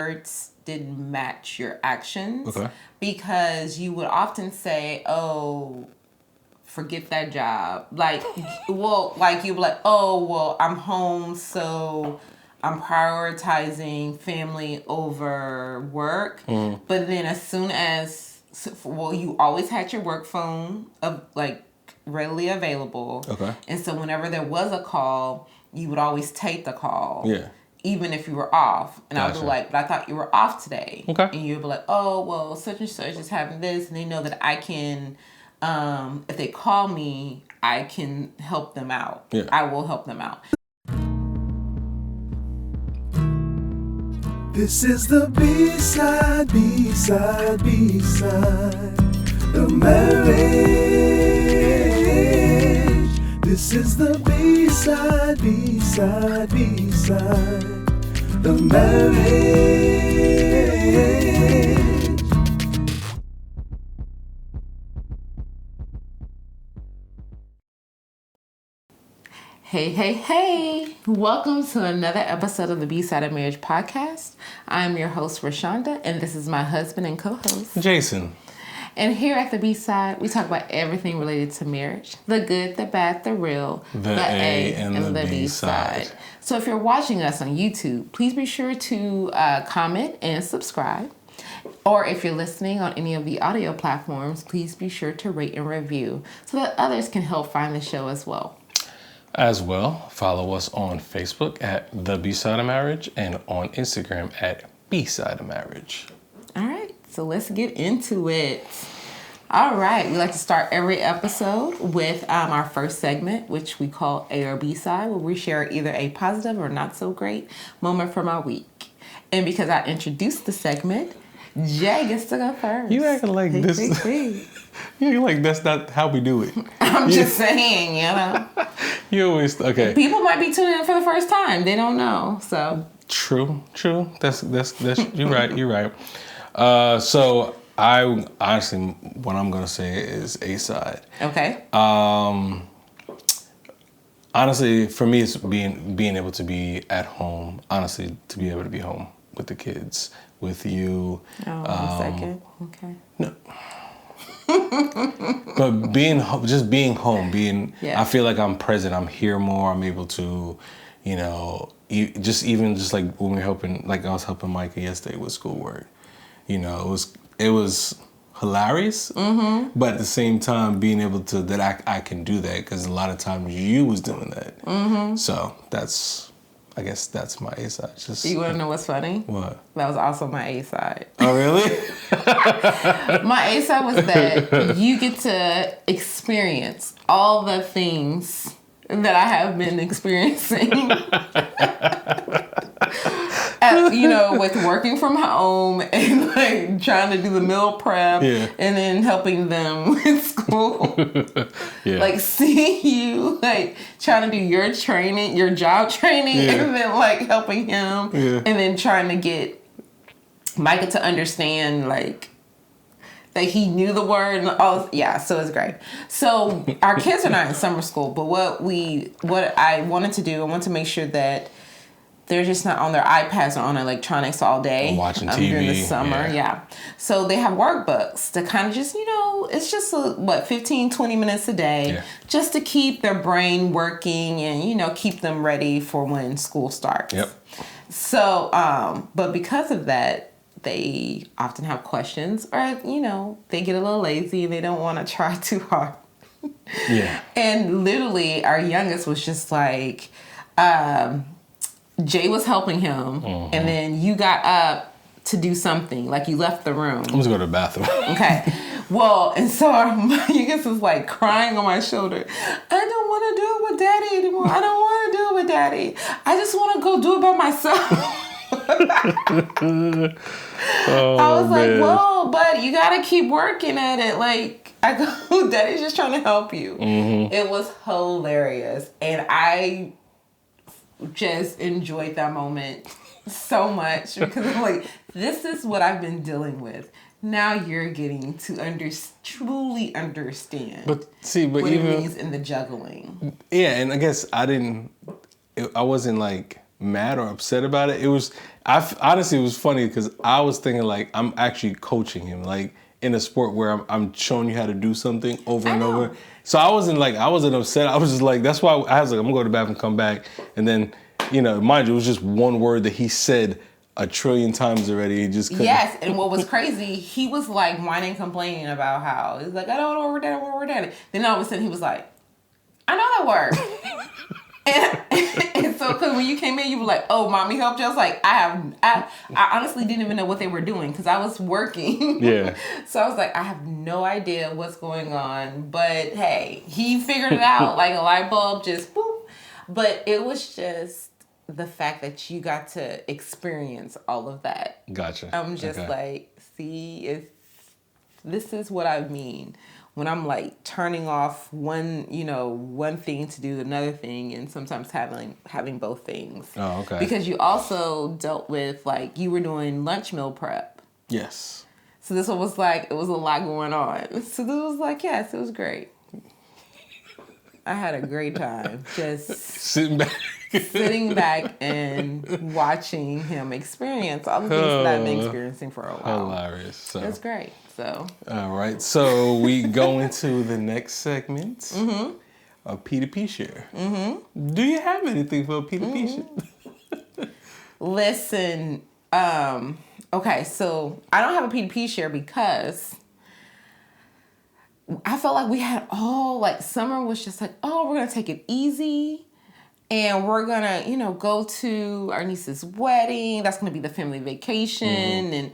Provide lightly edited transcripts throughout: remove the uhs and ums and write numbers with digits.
words didn't match your actions. Okay. Because you would often say, oh, forget that job. Like, well, like you'd be like, oh, well, I'm home, so I'm prioritizing family over work. But then as soon as, well, you always had your work phone like readily available. Okay. And so whenever there was a call, you would always take the call. Yeah. Even if you were off. And Gotcha. I'd be like, but I thought you were off today. Okay. And you'd be like, oh, well, such and such is having this. And they know that I can, if they call me, I can help them out. Yeah. I will help them out. This is the B-side, B-side, B-side, the marriage. This is the B-side, B-side, B-side, the marriage. Hey, hey, hey. Welcome to another episode of the Bside of Marriage Podcast. I'm your host, Rashonda, and this is my husband and co-host, Jason. And here at the B-side, we talk about everything related to marriage. The good, the bad, the real, The A and the B-side. So if you're watching us on YouTube, please be sure to comment and subscribe. Or if you're listening on any of the audio platforms, please be sure to rate and review so that others can help find the show as well. As well, follow us on Facebook at The Bside of Marriage and on Instagram at Bside of Marriage. All right, so let's get into it. All right, we like to start every episode with our first segment, which we call A or B side, where we share either a positive or not so great moment from our week. And because I introduced the segment, Jay gets to go first. You acting like this. You acting like that's not how we do it. I'm just saying, you know. You always okay. People might be tuning in for the first time. They don't know, so. True. That's you're right. You're right. So I honestly, what I'm gonna say is A side. Okay. Honestly, for me, it's being able to be at home. Honestly, to be able to be home with the kids, with you. Oh, 1 second. Okay. No. But being home, I feel like I'm present. I'm here more. I'm able to, just like when we're helping, like I was helping Micah yesterday with schoolwork. It was hilarious. Mm-hmm. But at the same time, being able to, that I can do that because a lot of times you was doing that. Mm-hmm. So I guess that's my A side. You want to know what's funny? What? That was also my A side. Oh, really? My A side was that you get to experience all the things that I have been experiencing. With working from home and like trying to do the meal prep and then helping them with school. Like seeing you like trying to do your training, your job training, and then like helping him and then trying to get Micah to understand like that he knew the word and all. Yeah, so it's great. So our kids are not in summer school, but what I wanted to do, I wanted to make sure that they're just not on their iPads or on electronics all day. Watching TV. During the summer, yeah. So they have workbooks to kind of just, it's just 15, 20 minutes a day just to keep their brain working and, keep them ready for when school starts. Yep. So, but because of that, they often have questions or, they get a little lazy and they don't want to try too hard. Yeah. And literally our youngest was just like, Jay was helping him, and then you got up to do something, like you left the room. I'm just going to the bathroom. Okay. Well, and so my youngest was like crying on my shoulder. I don't want to do it with Daddy anymore. I don't want to do it with Daddy. I just want to go do it by myself. I was like, whoa, but you got to keep working at it. Like, I go, Daddy's just trying to help you. Mm-hmm. It was hilarious. And I just enjoyed that moment so much because I'm like, this is what I've been dealing with. Now you're getting to truly understand what even, it means in the juggling. Yeah, and I guess I wasn't like mad or upset about it. Honestly, it was funny because I was thinking like I'm actually coaching him, like in a sport where I'm showing you how to do something over and over. So I wasn't upset. I was just like, that's why I was like, I'm gonna go to the bathroom, come back, and then, mind you, it was just one word that he said 1 trillion times already. He just couldn't. Yes, and what was crazy, he was like whining, complaining about how he's like, I don't want to work that. Then all of a sudden he was like, I know that word. and so, because when you came in, you were like, "Oh, mommy helped you." I was like, I honestly didn't even know what they were doing because I was working. Yeah. So I was like, I have no idea what's going on, but hey, he figured it out like a light bulb, just boop. But it was just the fact that you got to experience all of that. Gotcha. I'm just like, see, this is what I mean. When I'm like turning off one thing to do another thing, and sometimes having both things. Oh, okay. Because you also dealt with, like, you were doing lunch meal prep. Yes. So this one was like, it was a lot going on. So this was like, yes, it was great. I had a great time just sitting back and watching him experience all the things that I've been experiencing for a while. Hilarious. So. It's great. So. All right. So we go into the next segment. A P2P share. Do you have anything for a P2P share? Listen. Okay. So I don't have a P2P share because I felt like we had summer was just like, oh, we're going to take it easy. And we're going to, go to our niece's wedding. That's going to be the family vacation.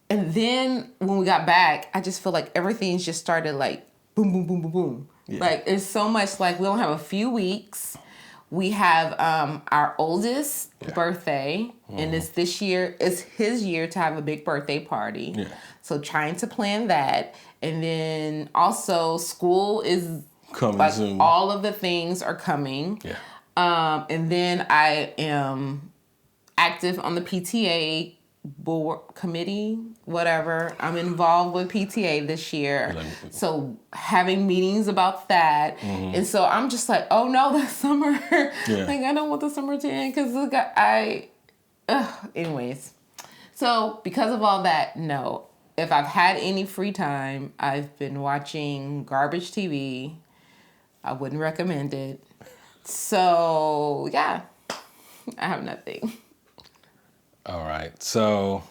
And then when we got back, I just feel like everything's just started like boom, boom, boom, boom, boom. Yeah. Like it's so much, like we only have a few weeks. We have our oldest birthday, and this year is his year to have a big birthday party. Yeah. So trying to plan that. And then also school is coming soon. All of the things are coming. Yeah. And then I am active on the PTA board committee, whatever. I'm involved with PTA this year. So having meetings about that. And so I'm just like, oh no, the summer. Yeah. Like I don't want the summer to end because anyways. So because of all that, no. If I've had any free time, I've been watching garbage TV. I wouldn't recommend it. So yeah, I have nothing. All right, so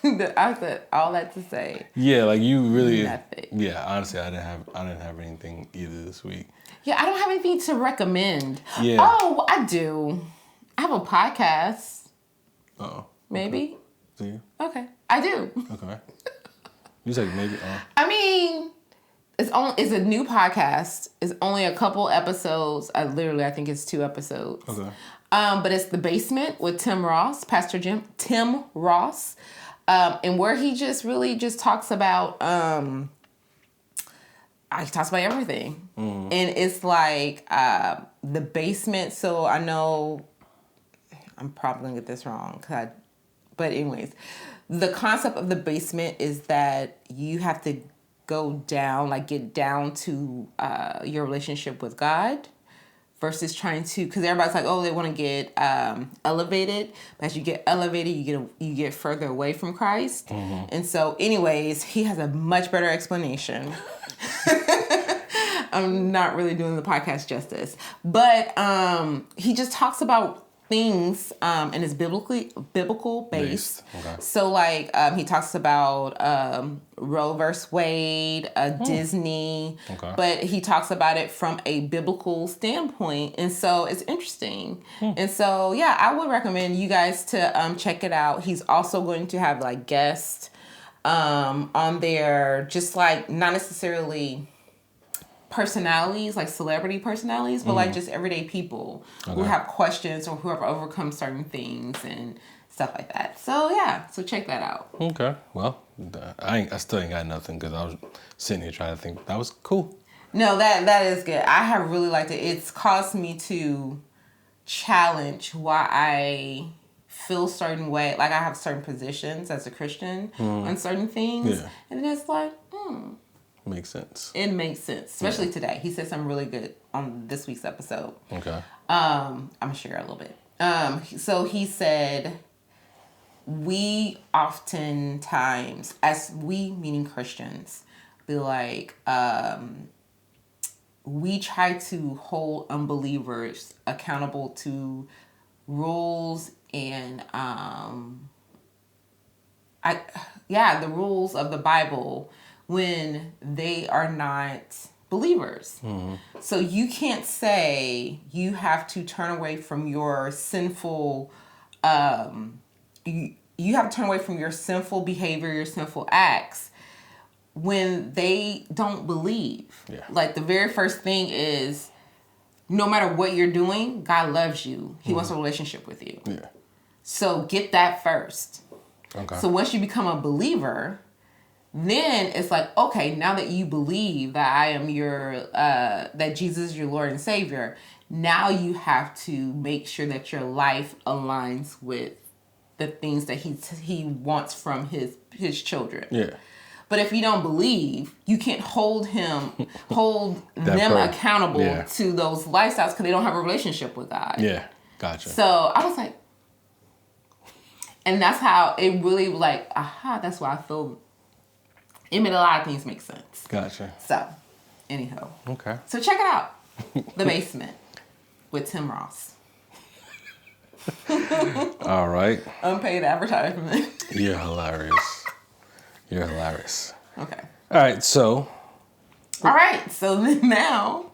I said all that to say. Yeah, like you really. Nothing. Yeah, honestly, I didn't have anything either this week. Yeah, I don't have anything to recommend. Yeah. Oh, I do. I have a podcast. Oh. Maybe. Do you? Okay, I do. Okay. You said maybe. I mean, it's a new podcast. It's only a couple episodes. I think it's 2 episodes. Okay. But it's The Basement with Tim Ross, Pastor Tim Ross, and where he just really just talks about he talks about everything, and it's like the basement. So I know I'm probably gonna get this wrong, but anyways, the concept of the basement is that you have to go down, like get down to your relationship with God. Versus trying to, because everybody's like, oh, they want to get elevated. But as you get elevated, you get further away from Christ. And so, anyways, he has a much better explanation. I'm not really doing the podcast justice, but he just talks about things and it's biblical based. Okay. So like he talks about Roe vs. Wade, Disney, but he talks about it from a biblical standpoint, and so it's interesting. And so yeah, I would recommend you guys to check it out. He's also going to have like guests on there, just like not necessarily personalities, like celebrity personalities, but like just everyday people who have questions or who have overcome certain things and stuff like that. So yeah, so check that out. Okay, well, I still ain't got nothing because I was sitting here trying to think. That was cool. No, that is good. I have really liked it. It's caused me to challenge why I feel certain way. Like I have certain positions as a Christian on certain things, and then it's like, Makes sense. It makes sense, especially today. He said something really good on this week's episode. Okay. I'm gonna share a little bit. So he said, we oftentimes, as we, meaning Christians, be like, we try to hold unbelievers accountable to rules and the rules of the Bible when they are not believers. Mm-hmm. So you can't say you have to turn away from your sinful you have to turn away from your sinful behavior, your sinful acts when they don't believe. Yeah. Like the very first thing is, no matter what you're doing, God loves you. He wants a relationship with you. Yeah. So get that first. Okay. So once you become a believer, then it's like, okay, now that you believe that I am that Jesus is your Lord and Savior, now you have to make sure that your life aligns with the things that he wants from his children. Yeah. But if you don't believe, you can't hold them accountable to those lifestyles because they don't have a relationship with God. Yeah, gotcha. So I was like, and that's how it really like, that's why I feel it made a lot of things make sense. Gotcha. So, anyhow. Okay. So check it out. The Basement with Tim Ross. All right. Unpaid advertisement. You're hilarious. You're hilarious. Okay. All right, so now,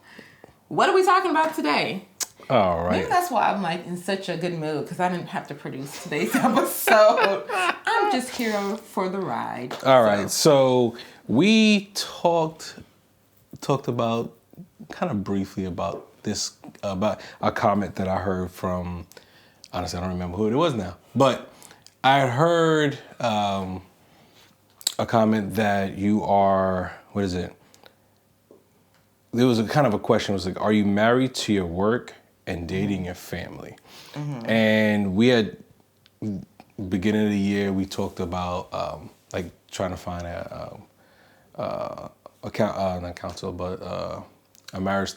what are we talking about today? All right. Maybe that's why I'm like in such a good mood because I didn't have to produce today's episode. I'm just here for the ride. All right. So we talked about kind of briefly about this, about a comment that I heard from, honestly, I don't remember who it was now, but I heard a comment that you are, what is it? There was a kind of a question. It was like, are you married to your work and dating your family? Mm-hmm. And we had, beginning of the year, we talked about like trying to find not counselor, but a marriage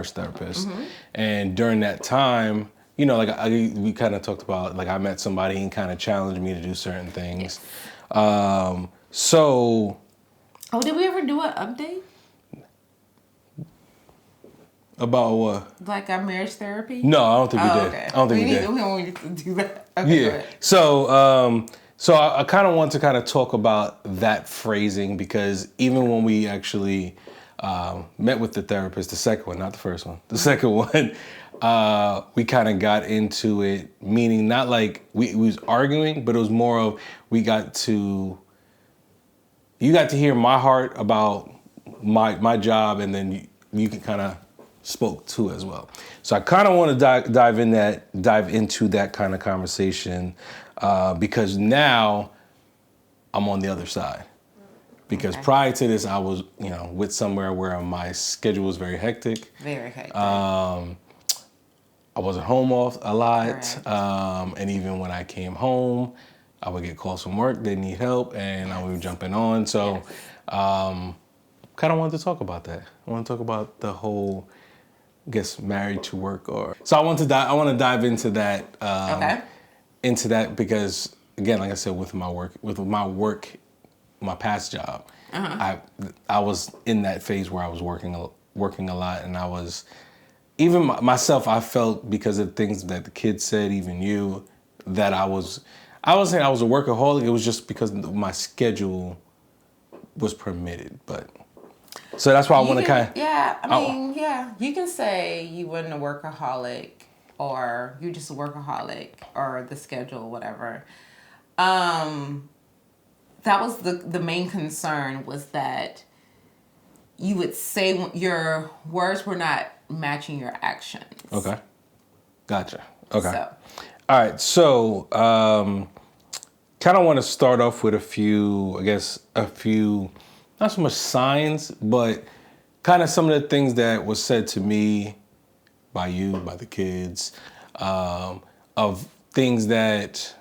therapist. Mm-hmm. And during that time, you know, like we kind of talked about, like I met somebody and kind of challenged me to do certain things. So. Oh, did we ever do an update? About what? Like our marriage therapy? No, I don't think we did. Okay. I don't think we did. We don't need to do that. Okay, yeah. So I kind of want to kind of talk about that phrasing because even when we actually met with the therapist, the second one, not the first one, the second one, we kind of got into it, meaning not like we was arguing, but it was more of you got to hear my heart about my job, and then you can kind of spoke to as well. So I kind of want to dive into that kind of conversation because now I'm on the other side. Because prior to this, I was, with somewhere where my schedule was very hectic. Very hectic. I wasn't home a lot. And even when I came home, I would get calls from work. They need help, and I would be jumping on. So kind of wanted to talk about that. I want to talk about the whole, I guess, married to work so I want to dive into that. Into that because, again, like I said, with my work, my past job, I was in that phase where I was working a lot, and I was even myself. I felt because of things that the kids said, even you, that I wasn't saying I was a workaholic. It was just because my schedule was permitted, but. So that's why I want to kind of... Yeah, you can say you weren't a workaholic or you're just a workaholic or the schedule, whatever. That was the main concern, was that you would say your words were not matching your actions. Okay. Gotcha. Okay. So. All right. So kind of want to start off with a few, not so much signs, but kind of some of the things that was said to me by you, by the kids, of things that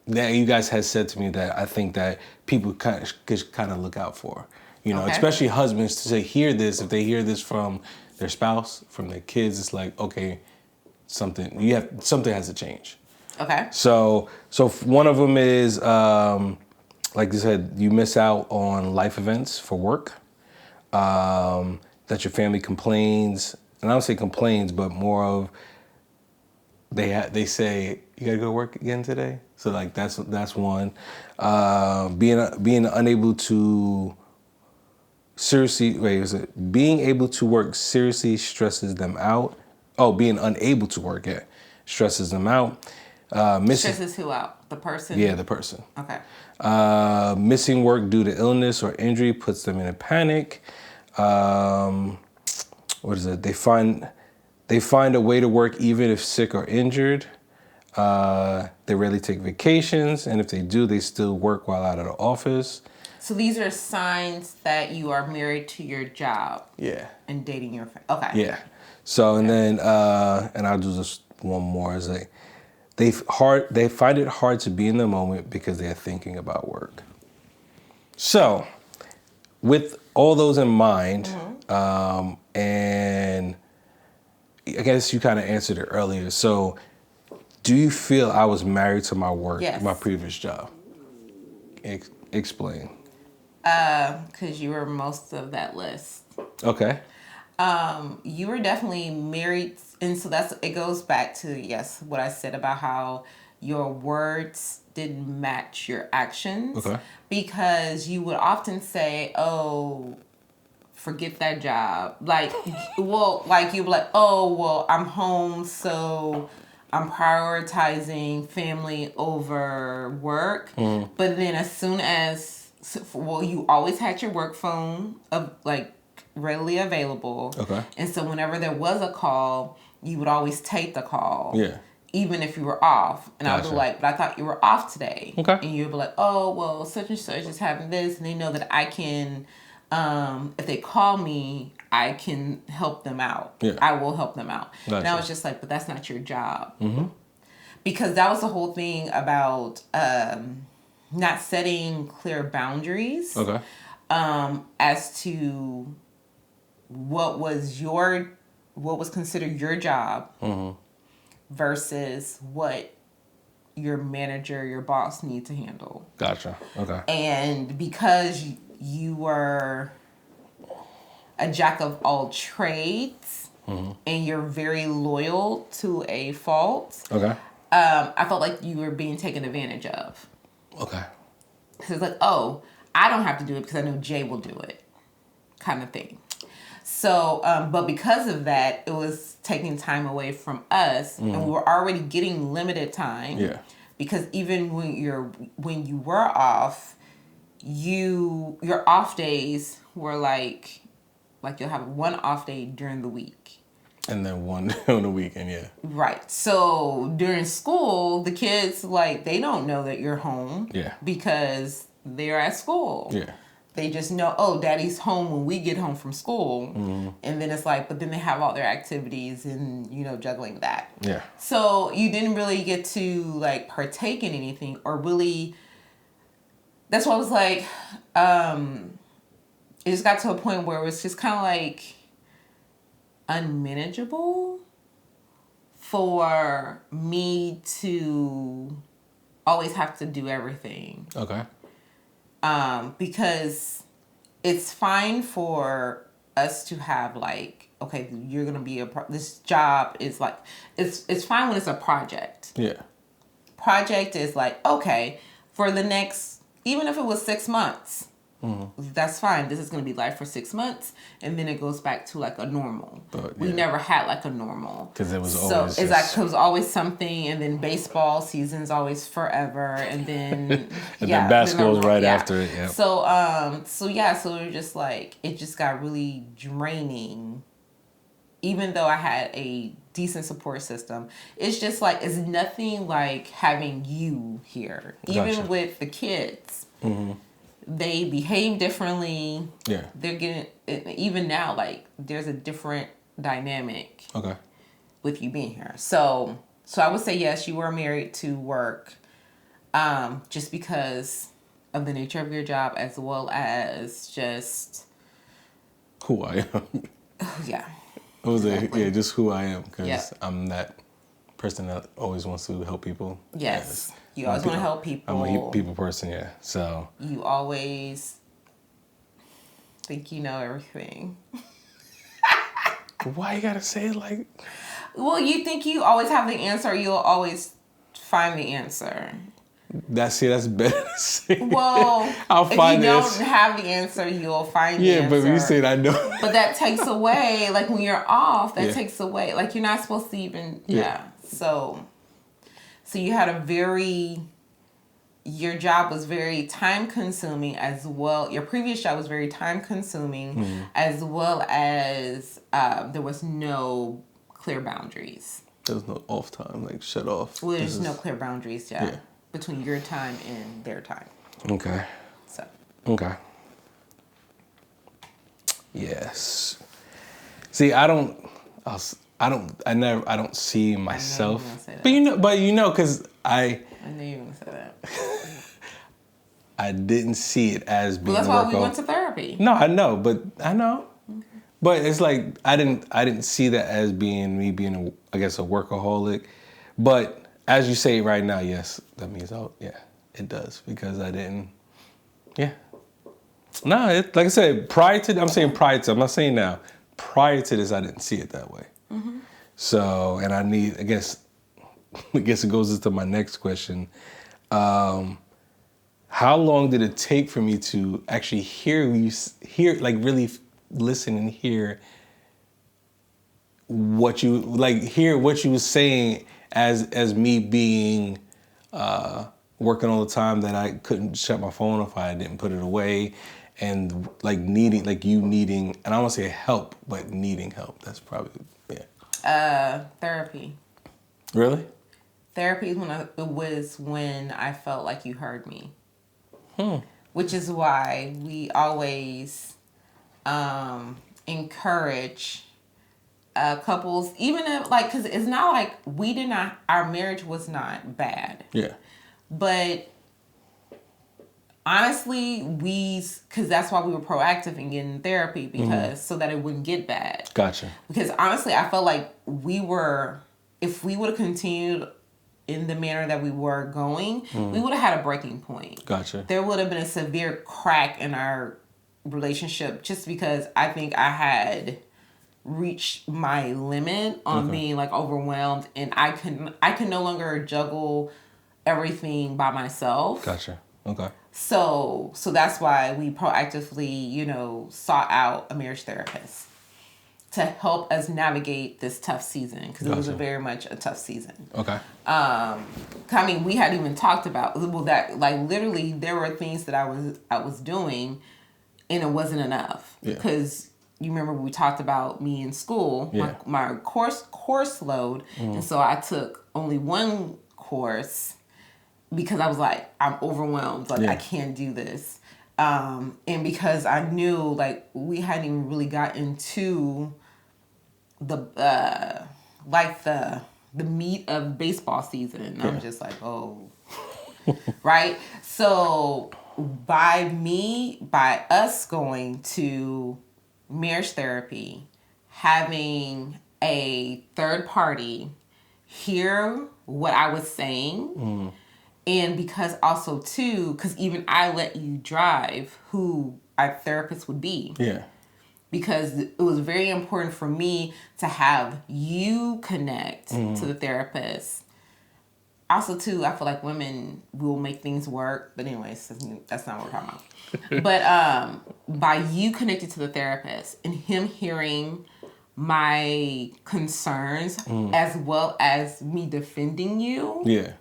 you guys had said to me that I think that people kind of look out for. Especially husbands, to hear this, if they hear this from their spouse, from their kids, it's like, okay, something has to change. Okay. So one of them is, like you said, you miss out on life events for work, that your family complains, and I don't say complains, but more of they say, you gotta go to work again today? So like that's one. Being unable to being able to work seriously stresses them out. Oh, being unable to work, stresses them out. Stresses who out? The person? Yeah, the person. Okay. Missing work due to illness or injury puts them in a panic. What is it? They find a way to work even if sick or injured. They rarely take vacations, and if they do, they still work while out of the office. So these are signs that you are married to your job. Yeah. And dating your family. Okay. Yeah. So, and then, and I'll do just one more, is like, they find it hard to be in the moment because they're thinking about work. So, with all those in mind, and I guess you kind of answered it earlier. So, do you feel I was married to my work, my previous job? Explain. Because you were most of that list. Okay. You were definitely married, and so it goes back to, what I said about how your words didn't match your actions. Okay. Because you would often say, oh, forget that job. Like, you'd be like, oh, well, I'm home, so I'm prioritizing family over work. But then as soon as, you always had your work phone readily available. Okay. And so whenever there was a call, you would always take the call. Yeah. Even if you were off. And I would be like, but I thought you were off today. Okay. And you'd be like, oh, well, such and such is having this. And they know that I can, if they call me, I can help them out. Yeah. I will help them out. Gotcha. And I was just like, but that's not your job. Mm-hmm. Because that was the whole thing about not setting clear boundaries. Okay. As to what was considered your job versus what your manager, your boss need to handle. Gotcha. Okay. And because you were a jack of all trades and you're very loyal to a fault, okay. I felt like you were being taken advantage of. Okay. So it's like, oh, I don't have to do it because I know Jay will do it, kind of thing. So, but because of that, it was taking time away from us, and we were already getting limited time. Yeah. Because even when you were off, your off days were like you'll have one off day during the week. And then one on the weekend, yeah. Right. So during school, the kids, they don't know that you're home. Yeah. Because they're at school. Yeah. They just know, oh, daddy's home when we get home from school. Mm-hmm. And then it's but then they have all their activities and, juggling that. Yeah. So you didn't really get to, partake in anything or really, that's why I was it just got to a point where it was just kind of unmanageable for me to always have to do everything. Okay. Because it's fine for us to have okay, you're gonna be this job is it's fine when it's a project. Yeah. Project is okay, for the next, even if it was 6 months, that's fine. This is gonna be life for 6 months, and then it goes back to a normal. But, we never had a normal because it was always it was always something, and then baseball season's always forever, and then and then basketball's right after it. Yeah. So it was just it just got really draining. Even though I had a decent support system, it's just it's nothing like having you here. Gotcha. Even with the kids. Mm-hmm. They behave differently. Yeah. They're getting, even now, there's a different dynamic. Okay. With you being here. So I would say, yes, you were married to work, just because of the nature of your job, as well as just who I am. Yeah. Just who I am, because I'm that person that always wants to help people. Yes. You always want to help people. I'm a people person, yeah. So you always think you know everything. Why you gotta say it like? Well, you think you always have the answer. You'll always find the answer. That's better to say. Well, I'll find if you don't have the answer, you'll find the answer. Yeah, but you said I know. But that takes away, like when you're off, that takes away. Like you're not supposed to even, So you had your job was very time consuming as well. Your previous job was very time consuming as well as there was no clear boundaries. There was no off time, like shut off. Well, there's no clear boundaries, between your time and their time. Okay. So. Okay. Yes. See, I don't see myself. But because I knew you were gonna say that. I didn't see it as being. Well, that's why we went to therapy. No, I know. Okay. But it's like I didn't see that as being me being a workaholic. But as you say right now, yes, that means it does because I didn't. Yeah. No, like I said, I'm not saying now. Prior to this, I didn't see it that way. Mm-hmm. So, and I guess it goes into my next question. How long did it take for me to actually hear really listen and hear what you were saying as me being working all the time that I couldn't shut my phone off, I didn't put it away, and needing, and I don't want to say help, but needing help. That's probably therapy. Really? Therapy was when I felt like you heard me. Which is why we always encourage couples, even if because it's not like our marriage was not bad. Yeah. But honestly, because that's why we were proactive in getting therapy, because so that it wouldn't get bad. Gotcha. Because honestly, I felt like if we would have continued in the manner that we were going, we would have had a breaking point. Gotcha. There would have been a severe crack in our relationship just because I think I had reached my limit on being overwhelmed, and I can no longer juggle everything by myself. Gotcha. Okay. So that's why we proactively, sought out a marriage therapist to help us navigate this tough season, because it was very much a tough season. Okay. We hadn't even talked about that. Literally, there were things that I was doing, and it wasn't enough. Because you remember we talked about me in school, my course load, and so I took only one course because I was I'm overwhelmed. I can't do this. And because I knew we hadn't even really got into the meat of baseball season. I'm just right? So by us going to marriage therapy, having a third party hear what I was saying, and because also too, because even I let you drive who our therapist would be. Yeah. Because it was very important for me to have you connect to the therapist. Also, too, I feel like women will make things work. But anyways, that's not what we're talking about. But by you connecting to the therapist and him hearing my concerns as well as me defending you. Yeah.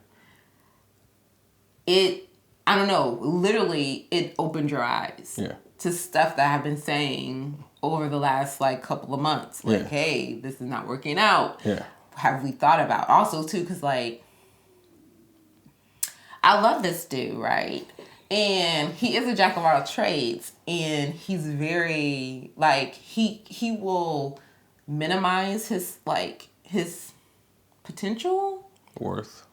I don't know, literally, it opened your eyes to stuff that I've been saying over the last couple of months. Hey, this is not working out. Yeah. Have we thought about? Also, too, because I love this dude, right? And he is a jack of all trades, and he's very he will minimize his potential worth.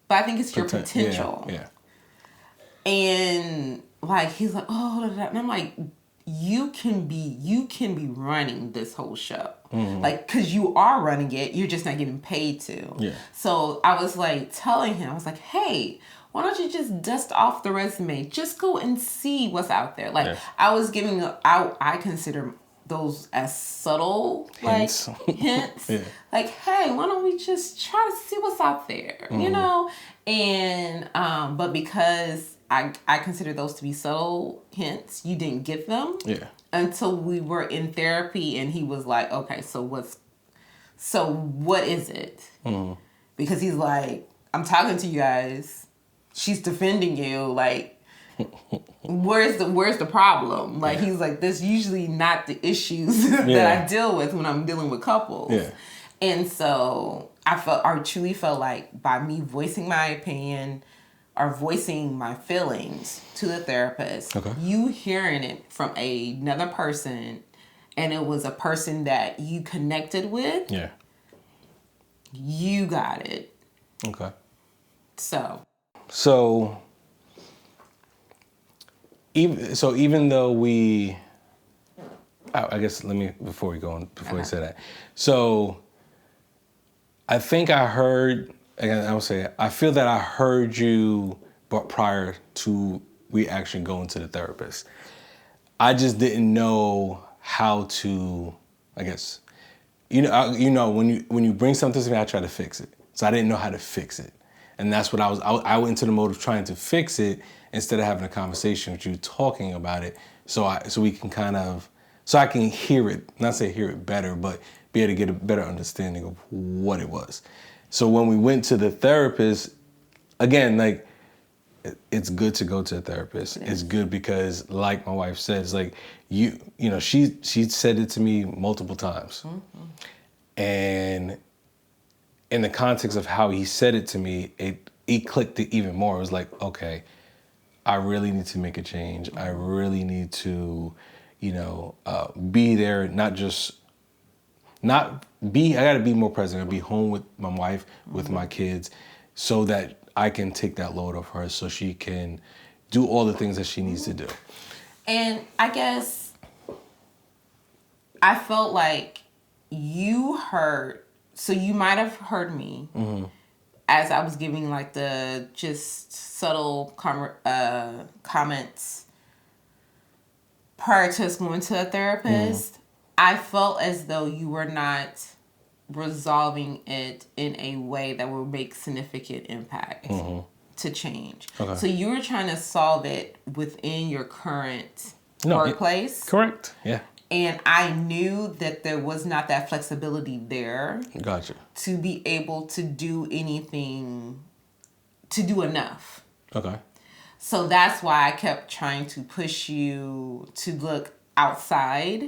But I think it's your potential. Yeah. And he's oh, and I'm you can be running this whole show. Like, because you are running it, you're just not getting paid to. Yeah. So I was like telling him, I was like, hey, why don't you just dust off the resume? Just go and see what's out there. Like, I was giving out, I consider those as subtle, hints. Like, hints. Yeah. Like, hey, why don't we just try to see what's out there, you know? And, but because I consider those to be subtle hints, you didn't get them until we were in therapy, and he was like, okay, so what is it? Because he's like, I'm talking to you guys. She's defending you, like, where's the problem? Like, he's like, that's usually not the issues that I deal with when I'm dealing with couples. Yeah. And so I truly felt like by me voicing my opinion or voicing my feelings to the therapist, you hearing it from another person, and it was a person that you connected with, you got it. Okay. So even though we, I guess before we go on, before you say that, so I think I heard, again, I would say, I feel that I heard you, but prior to we actually going to the therapist, I just didn't know how to, I guess, when you bring something to me, I try to fix it. So I didn't know how to fix it. And that's what I went into the mode of trying to fix it instead of having a conversation with you, talking about it, so we can so I can hear it, not say hear it better, but be able to get a better understanding of what it was. So when we went to the therapist, again, like, it's good to go to a therapist. Yeah. It's good because, like my wife says, like, she said it to me multiple times. And in the context of how he said it to me, it clicked it even more. It was like, okay, I really need to make a change. I really need to, be there, I gotta be more present. I gotta be home with my wife, with my kids, so that I can take that load off her so she can do all the things that she needs to do. And I guess I felt like you might have heard me as I was giving like the just subtle comments prior to us going to a therapist. I felt as though you were not resolving it in a way that would make significant impact to change. Okay. So you were trying to solve it within your current workplace. Correct. Yeah. And I knew that there was not that flexibility there. Gotcha. To be able to do anything, to do enough. Okay. So that's why I kept trying to push you to look outside.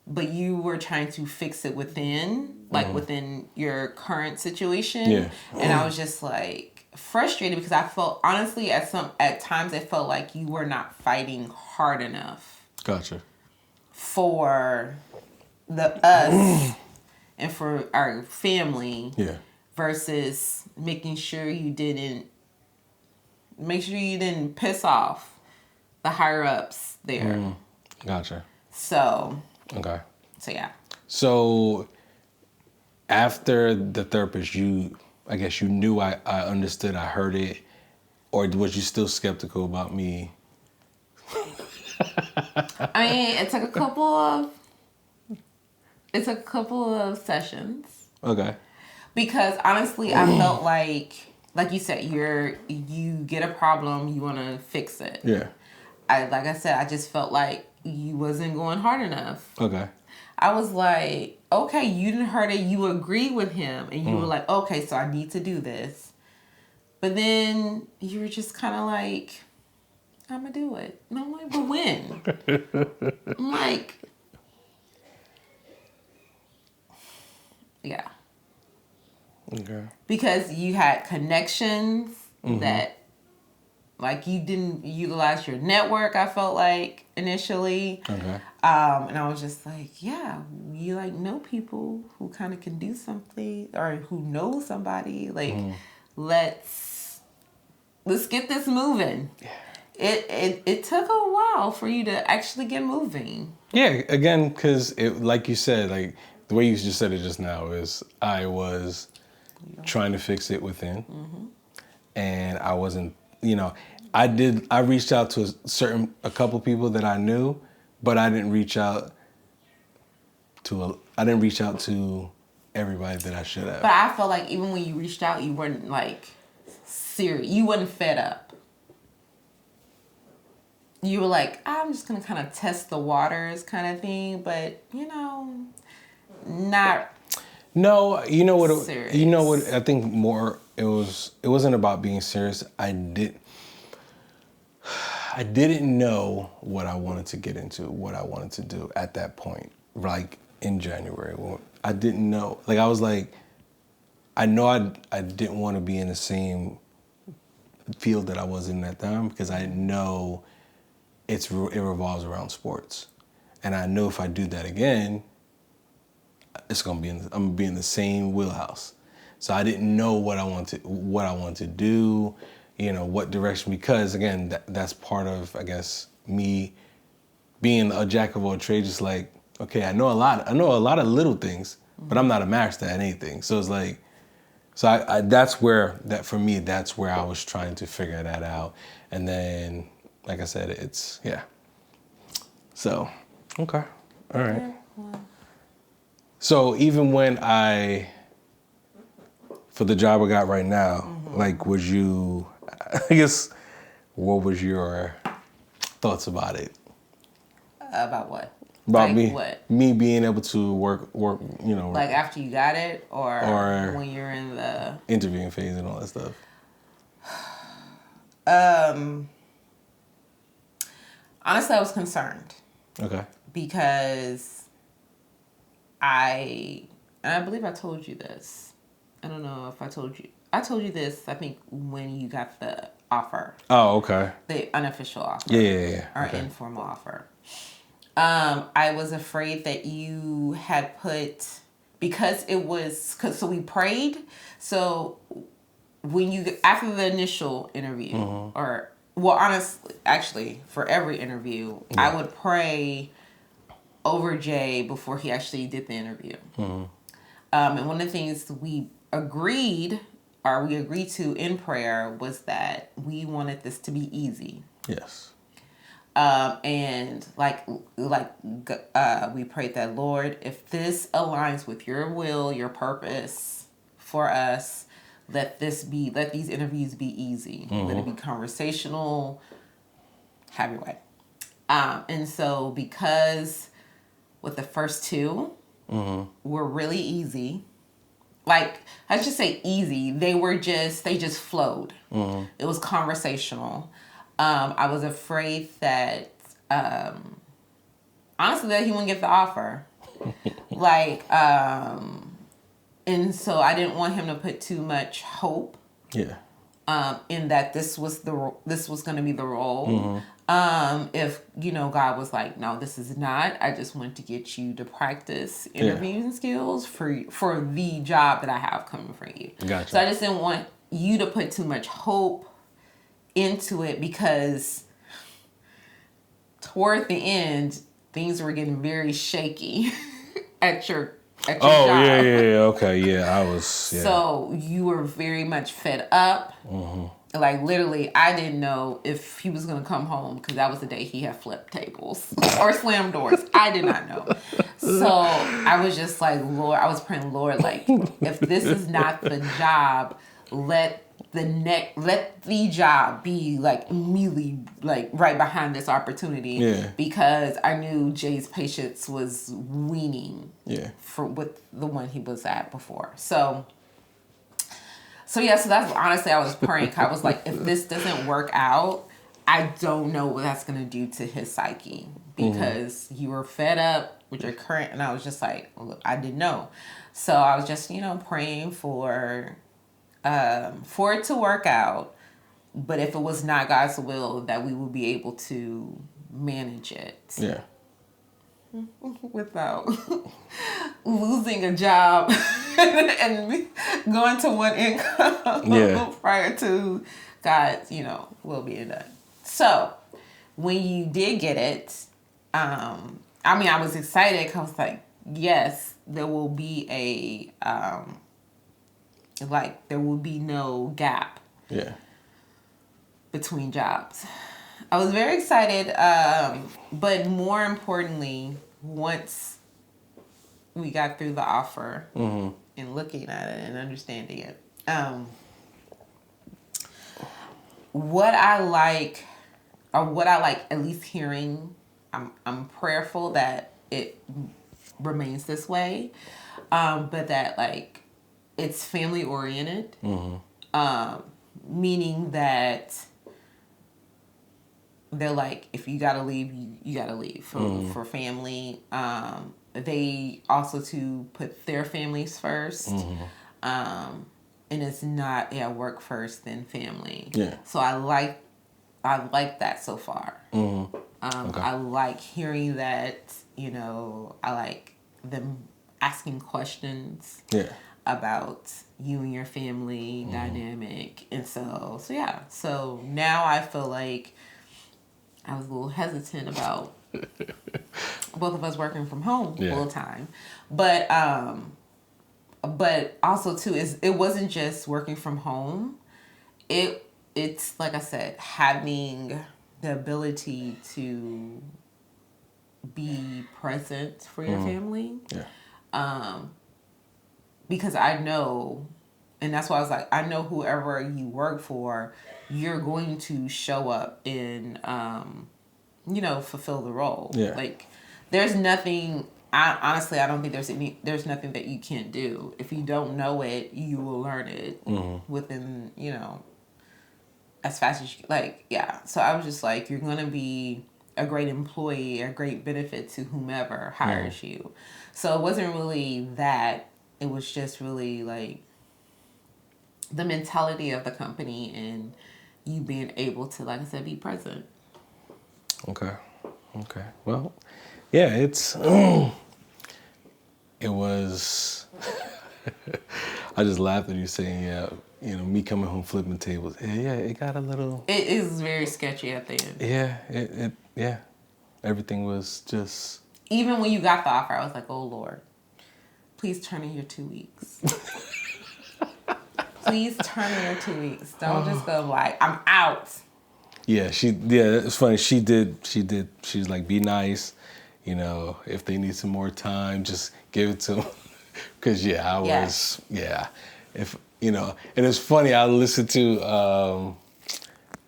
But you were trying to fix it within, like within your current situation. Yeah. And I was just like frustrated because I felt, honestly, at times I felt like you were not fighting hard enough. Gotcha. For us and for our family. Yeah. Versus making sure you didn't piss off the higher ups there. Gotcha. So. Okay. So yeah. So after the therapist, I guess you knew I understood, I heard it, or was you still skeptical about me? I mean, it took a couple of sessions. Okay. Because honestly, I felt like you said, you get a problem, you want to fix it. Yeah. Like I said, I just felt like you wasn't going hard enough. Okay. I was like, okay, you didn't hurt it. You agreed with him. And you were like, okay, so I need to do this. But then you were just kind of like, I'm going to do it. And I'm like, but when? I'm like, yeah. Okay. Because you had connections that, like, you didn't utilize your network, I felt like, initially. Okay. And I was just like, yeah, you, like, know people who kind of can do something or who know somebody. Like, let's get this moving. Yeah. it took a while for you to actually get moving. Yeah, again, because like you said, like the way you just said it just now is I was trying to fix it within, and I wasn't, I reached out to a couple people that I knew, but I didn't reach out to everybody that I should have. But I felt like even when you reached out, you weren't like serious. You wasn't fed up. You were like, I'm just gonna kind of test the waters, kind of thing. But not. No, you know what? Serious. You know what? I think more. It wasn't about being serious. I didn't know what I wanted to get into, what I wanted to do at that point, like in January. I didn't know. Like I was like, I know I didn't want to be in the same field that I was in that time because I know it revolves around sports, and I know if I do that again, I'm gonna be in the same wheelhouse. So I didn't know what I wanted to do, what direction, because again, that's part of, I guess, me being a jack of all trades. Just like, okay, I know a lot of little things, but I'm not a master at anything. So it's like, I that's where I was trying to figure that out. And then, like I said, it's, yeah. So, okay. All right. Yeah, well. So even when for the job I got right now, like, what was your thoughts about it? About what? About like me, what? Me being able to work, Like after you got it, or when you're in the interviewing phase and all that stuff. Honestly, I was concerned. Okay. Because I believe I told you this. I don't know if I told you. I told you this, I think, when you got the offer. Oh, okay. The unofficial offer. Yeah. Or okay. Informal offer. I was afraid that you had put, so we prayed. So when after the initial interview, honestly, actually, for every interview, I would pray over Jay before he actually did the interview. And one of the things we agreed to in prayer was that we wanted this to be easy. Yes. And we prayed that, Lord, if this aligns with your will, your purpose for us, let these interviews be easy. Let it be conversational. Have your way. And so because with the first two were really easy, like, I should say easy, they just flowed. It was conversational. I was afraid that, honestly, that he wouldn't get the offer. And so I didn't want him to put too much hope. Yeah. In that this was going to be the role. If God was like, no, this is not. I just want to get you to practice interviewing skills for the job that I have coming for you. Gotcha. So I just didn't want you to put too much hope into it, because toward the end things were getting very shaky at your job. Okay, I was. So you were very much fed up. Like, literally, I didn't know if he was gonna come home, because that was the day he had flipped tables or slammed doors. I did not know. So I was just like, Lord, I was praying, Lord, like, if this is not the job, let the job be like immediately like right behind this opportunity, because I knew Jay's patience was weaning with the one he was at before. So that's honestly, I was praying. I was like, if this doesn't work out, I don't know what that's going to do to his psyche, because you were fed up with your current, and I was just like, look, I didn't know. So I was just, praying for it to work out, but if it was not God's will, that we would be able to manage it. Yeah. Without losing a job and going to one income prior to God's, will being done. So when you did get it, I was excited because I was like, yes, there will be there will be no gap between jobs. I was very excited, but more importantly, once we got through the offer and looking at it and understanding it, what I like at least hearing, I'm prayerful that it remains this way, but that like it's family oriented, meaning that they're like, if you gotta leave, you gotta leave for family. They also to put their families first, and it's not work first then family. Yeah. So I like that so far. Okay. I like hearing that. I like them asking questions. Yeah. About you and your family dynamic, and so yeah. So now I feel like I was a little hesitant about both of us working from home full time, but also too is it wasn't just working from home. It's like I said, having the ability to be present for your family. Yeah. Because I know, and that's why I was like, I know whoever you work for, you're going to show up and, fulfill the role. Yeah. Like, there's nothing, honestly, I don't think there's nothing that you can't do. If you don't know it, you will learn it within, as fast as you, So I was just like, you're going to be a great employee, a great benefit to whomever hires you. So it wasn't really that. It was just really like the mentality of the company and you being able to, like I said, be present. Okay. Well, yeah, it was, I just laughed at you saying, me coming home flipping tables. Yeah, it got a little. It is very sketchy at the end. Yeah, everything was just. Even when you got the offer, I was like, oh, Lord. Please turn in your 2 weeks. Please turn in your 2 weeks. Don't just go like, I'm out. Yeah, it's funny. She was like, be nice. If they need some more time, just give it to them. Because, If, and it's funny, I listened to,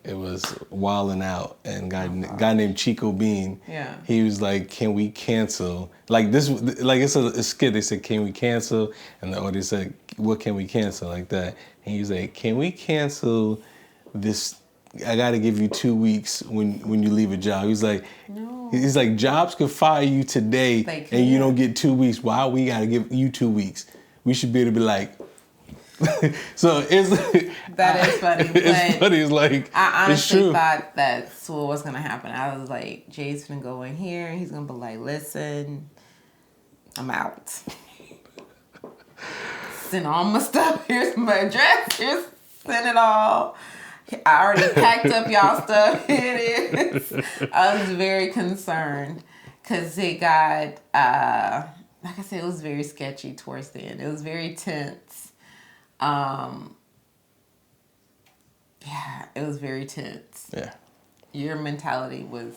it was Wildin' Out, and a guy named Chico Bean. Yeah. He was like, "Can we cancel?" Like this, like it's a skit. They said, "Can we cancel?" And the audience said, "What can we cancel?" Like that. And he was like, "Can we cancel this? I got to give you 2 weeks when you leave a job." He's like, "No." He's like, "Jobs could fire you today, and you don't get 2 weeks. Why we got to give you 2 weeks? We should be able to be like." So that is funny. It's funny. It's like I honestly thought that's what was gonna happen. I was like, Jay's gonna go in here and he's gonna be like, "Listen, I'm out. Send all my stuff. Here's my address. Send it all. I already packed up y'all stuff. It is." I was very concerned because it got like I said, it was very sketchy towards the end. It was very tense. It was very tense. Yeah. Your mentality was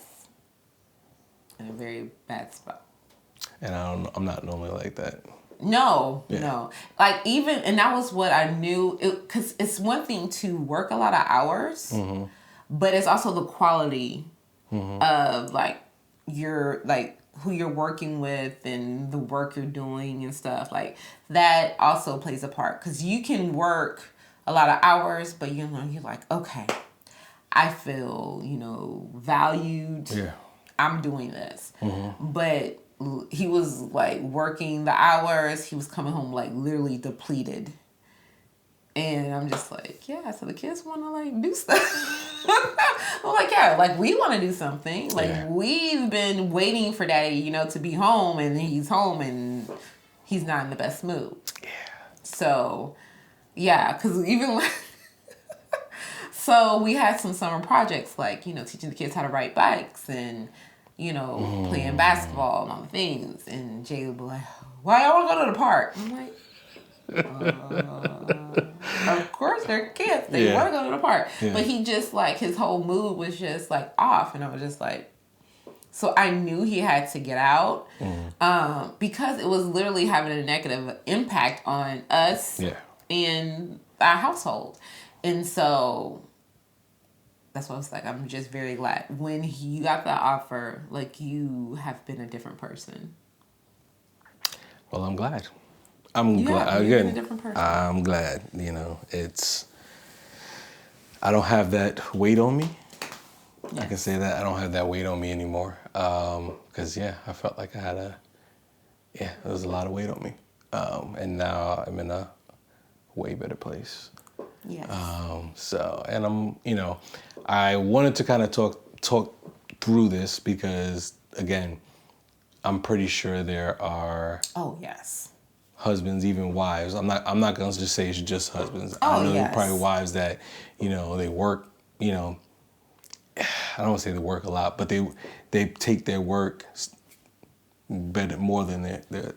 in a very bad spot. And I'm not normally like that. No. Like even, and that was what I knew, because it's one thing to work a lot of hours, but it's also the quality of like your, like who you're working with and the work you're doing and stuff. Like that also plays a part, because you can work a lot of hours, but you're like, okay, I feel, valued. Yeah. I'm doing this. But he was like working the hours. He was coming home like literally depleted. And I'm just like, yeah, so the kids want to like do stuff. I'm like, yeah, like we want to do something. Like we've been waiting for daddy, to be home, and he's home and he's not in the best mood. Yeah. So, yeah, because even like, So we had some summer projects like, teaching the kids how to ride bikes and, playing basketball and all the things. And Jay would be like, why y'all want to go to the park? I'm like, of course they're kids. They want to go to the park. Yeah. But he just like, his whole mood was just like off. And I was just like, so I knew he had to get out because it was literally having a negative impact on us and our household. And so that's why I was like, I'm just very glad when you got that offer, like you have been a different person. Well, I'm glad. I'm glad. Again, a different person. I'm glad. I don't have that weight on me. Yes. I can say that I don't have that weight on me anymore. Because I felt like I had there was a lot of weight on me. And now I'm in a way better place. Yes. And I'm, I wanted to kind of talk through this because, again, I'm pretty sure there are. Oh yes. Husbands, even wives. I'm not going to just say it's just husbands. I know there are probably wives that, they work, I don't want to say they work a lot, but they take their work better more than their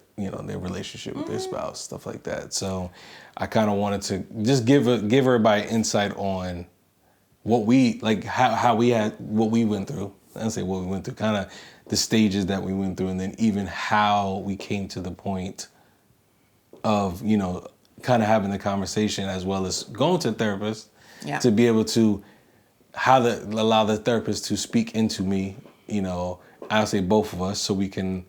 relationship with their spouse, stuff like that. So I kind of wanted to just give everybody insight on what we how we had what we went through. I don't say what we went through, kind of the stages that we went through, and then even how we came to the point of kind of having the conversation as well as going to a therapist to be able to allow the therapist to speak into me. I'll say both of us, so we can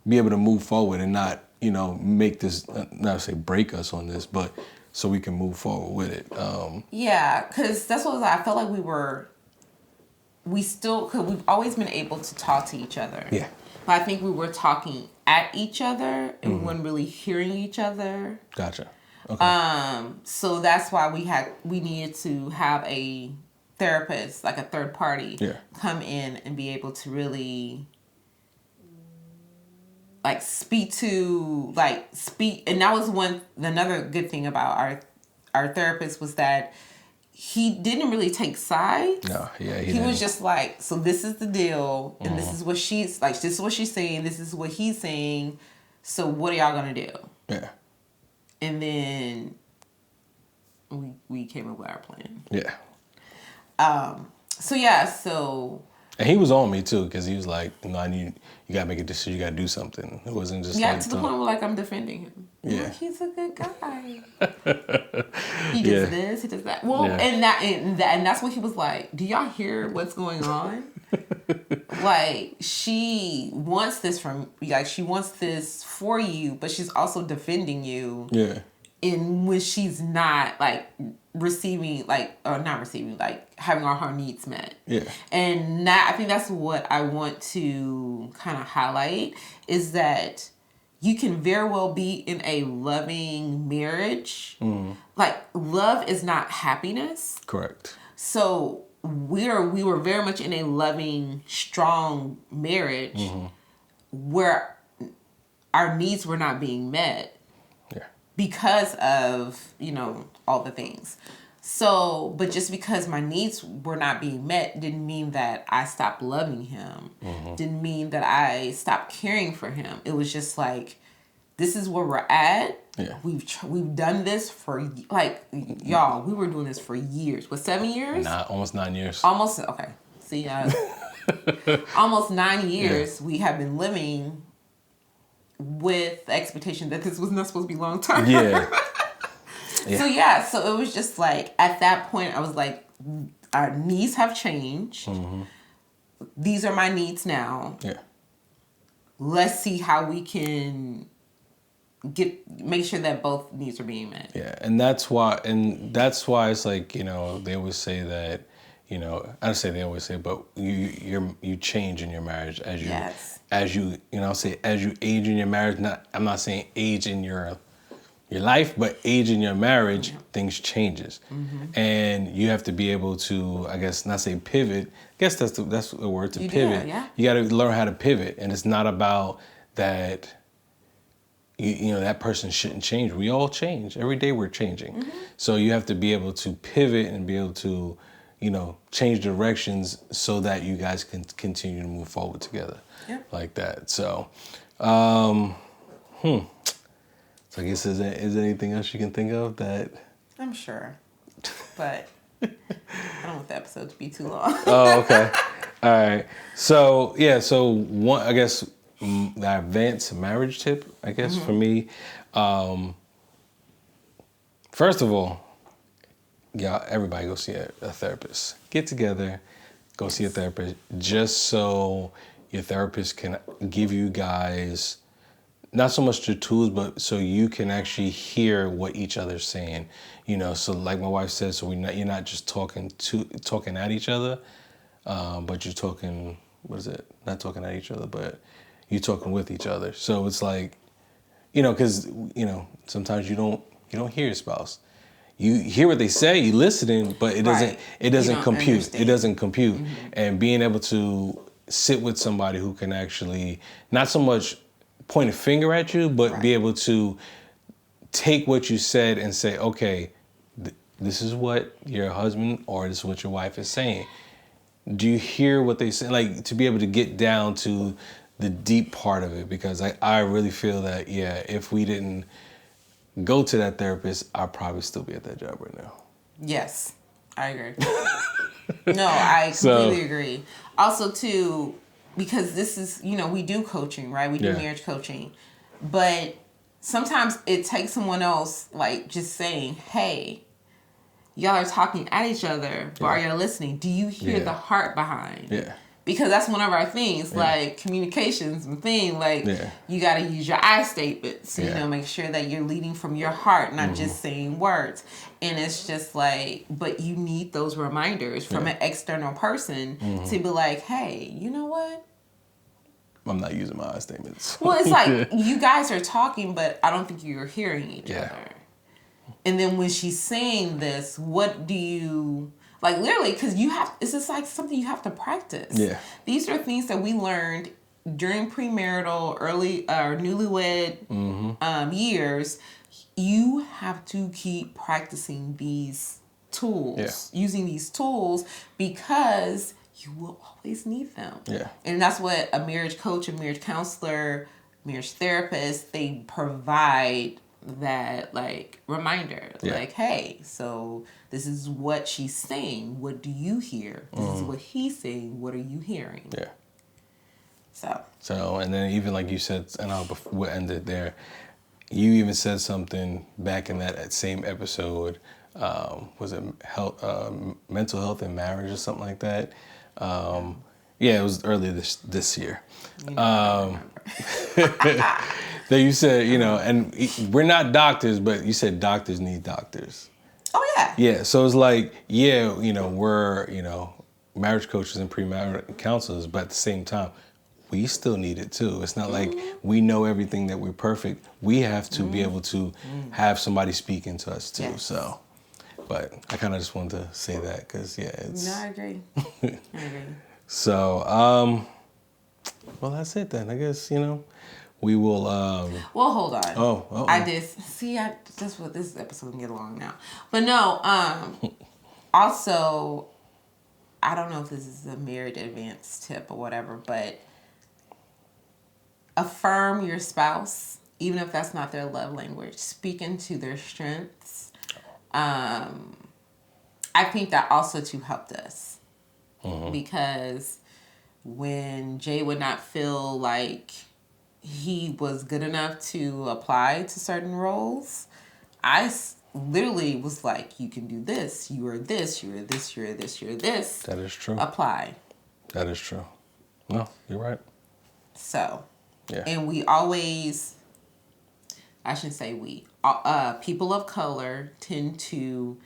be able to move forward and not make this not say break us on this, but so we can move forward with it. Because that's what I felt like because we've always been able to talk to each other. Yeah. But I think we were talking at each other and we weren't really hearing each other. Gotcha. Okay. So that's why we needed to have a therapist, like a third party, come in and be able to really speak. And that was another good thing about our therapist was that he didn't really take sides. No, he was just like, so this is the deal, and this is what she's like. This is what she's saying. This is what he's saying. So what are y'all gonna do? Yeah. And then we came up with our plan. Yeah. So. And he was on me too, because he was like, I need you gotta make a decision. You gotta do something. It wasn't just to the point where I'm defending him. Yeah, like, he's a good guy. He does this, he does that. Well, and that's what he was like. Do y'all hear what's going on? She wants this she wants this for you, but she's also defending you. Yeah. In when she's not receiving having all her needs met. Yeah. And I think that's what I want to kind of highlight is that you can very well be in a loving marriage. Love is not happiness. Correct. So we were very much in a loving, strong marriage where our needs were not being met. Because of, all the things. So, but just because my needs were not being met didn't mean that I stopped loving him. Didn't mean that I stopped caring for him. It was just this is where we're at. Yeah. We've done this for, y'all, we were doing this for years. What, 7 years? Almost 9 years. Almost, okay. See, almost 9 years we have been living with the expectation that this was not supposed to be long term. Yeah. So it was just at that point I was like, our needs have changed. These are my needs now. Yeah. Let's see how we can make sure that both needs are being met. Yeah, and that's why it's they always say that, I don't say they always say, but you change in your marriage as you as you age in your marriage. I'm not saying age in your life, but age in your marriage, things changes, and you have to be able to, I guess, not say pivot. I guess that's the word, to pivot. You got to learn how to pivot, and it's not about that. That person shouldn't change. We all change every day. We're changing, so you have to be able to pivot and be able to change directions so that you guys can continue to move forward together. Yep. Like that. So, So I guess is there anything else you can think of that? I'm sure, but I don't want the episode to be too long. Oh, okay. All right. So one, I guess, the advanced marriage tip, I guess, for me, first of all, everybody go see a therapist. Get together, go see a therapist, just so your therapist can give you guys not so much the tools, but so you can actually hear what each other's saying. So like my wife said, so you're not just talking at each other, but you're talking, not talking at each other, but you're talking with each other. So it's like, because, sometimes you don't hear your spouse. You hear what they say, you listening, but it doesn't compute. Understand. It doesn't compute. Mm-hmm. And being able to sit with somebody who can actually not so much point a finger at you, but be able to take what you said and say, okay, this is what your husband or this is what your wife is saying. Do you hear what they say? Like, to be able to get down to the deep part of it, because I really feel that, if we didn't go to that therapist, I'd probably still be at that job right now. Yes, I agree. No, I completely agree. Also, too, because this is, we do coaching, right? We do marriage coaching. But sometimes it takes someone else, like, just saying, hey, y'all are talking at each other, but are y'all listening? Do you hear the heart behind? Yeah. Because that's one of our things, like communication's a thing. Like, you got to use your I statements, make sure that you're leading from your heart, not just saying words. And it's just like, but you need those reminders from an external person to be like, hey, you know what? I'm not using my I statements. Well, it's like, you guys are talking, but I don't think you're hearing each other. And then when she's saying this, what do you... Like, literally, because it's just like something you have to practice. Yeah. These are things that we learned during premarital, early, or newlywed years. You have to keep practicing these tools, using these tools, because you will always need them. Yeah. And that's what a marriage coach, a marriage counselor, marriage therapist, they provide that, like, reminder. Like, hey, so this is what she's saying. What do you hear? This is what he's saying. What are you hearing? Yeah. So, and then even like you said, and we'll end it there. You even said something back in that same episode. Was it mental health and marriage or something like that? It was earlier this year. That you said, and we're not doctors, but you said doctors need doctors. Oh, yeah. Yeah, so it's like, we're, marriage coaches and premarital counselors, but at the same time, we still need it too. It's not like we know everything, that we're perfect. We have to be able to have somebody speaking to us too. Yes. So, but I kind of just wanted to say that because, it's... No, I agree. I agree. So, well, that's it then. I guess, we will... Well, hold on. Oh. That's what this episode can get along now. But no, also, I don't know if this is a marriage advance tip or whatever, but affirm your spouse, even if that's not their love language. Speak into their strengths. I think that also too helped us. Because when Jay would not feel like he was good enough to apply to certain roles, I literally was like, you can do this, you are this, you are this, you are this, you are this. That is true. Apply. That is true. No, you're right. So, and we always, I shouldn't say we, people of color tend to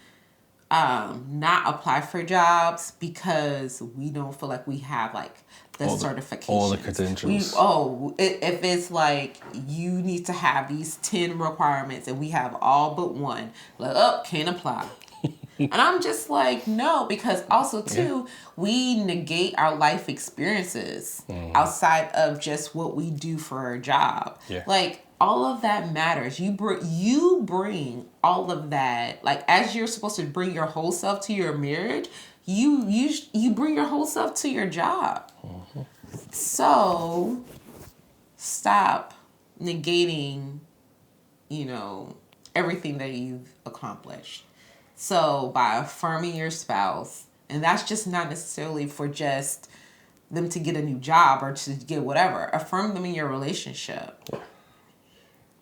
not apply for jobs because we don't feel like we have like the certifications. All the credentials. If it's like you need to have these 10 requirements and we have all but one, like, can't apply. And I'm just like, no, because also too, we negate our life experiences outside of just what we do for our job. Yeah. Like, all of that matters. You bring all of that, like, as you're supposed to bring your whole self to your marriage, you bring your whole self to your job. Mm-hmm. So stop negating, everything that you've accomplished. So by affirming your spouse, and that's just not necessarily for just them to get a new job or to get whatever. Affirm them in your relationship. Yeah.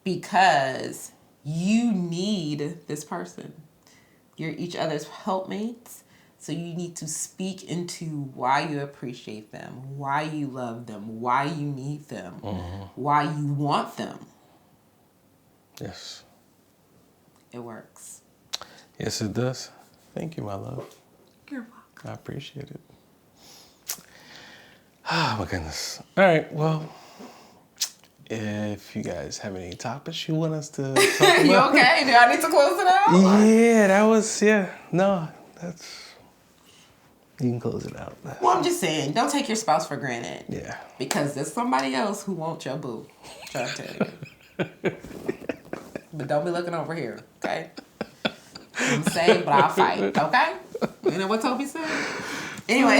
Because you need this person. You're each other's helpmates. So you need to speak into why you appreciate them, why you love them, why you need them, why you want them. Yes. It works. Yes, it does. Thank you, my love. You're welcome. I appreciate it. Oh, my goodness. All right, well, if you guys have any topics you want us to talk about. You okay? Do I need to close it out? No, that's... You can close it out. Well, I'm just saying, don't take your spouse for granted. Yeah. Because there's somebody else who wants your boo. Trying to tell you. But don't be looking over here, okay? I'm saved, but I'll fight, okay? You know what Toby said? Anyway.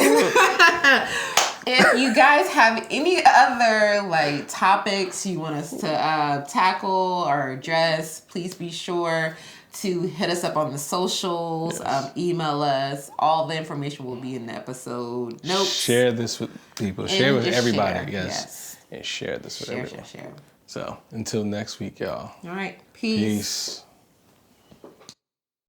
If you guys have any other topics you want us to tackle or address, please be sure to hit us up on the socials, yes. Email us. All the information will be in the episode notes. Share this with people. Share with everybody. Yes. And share this with everyone. Share. So until next week, y'all. All right. Peace.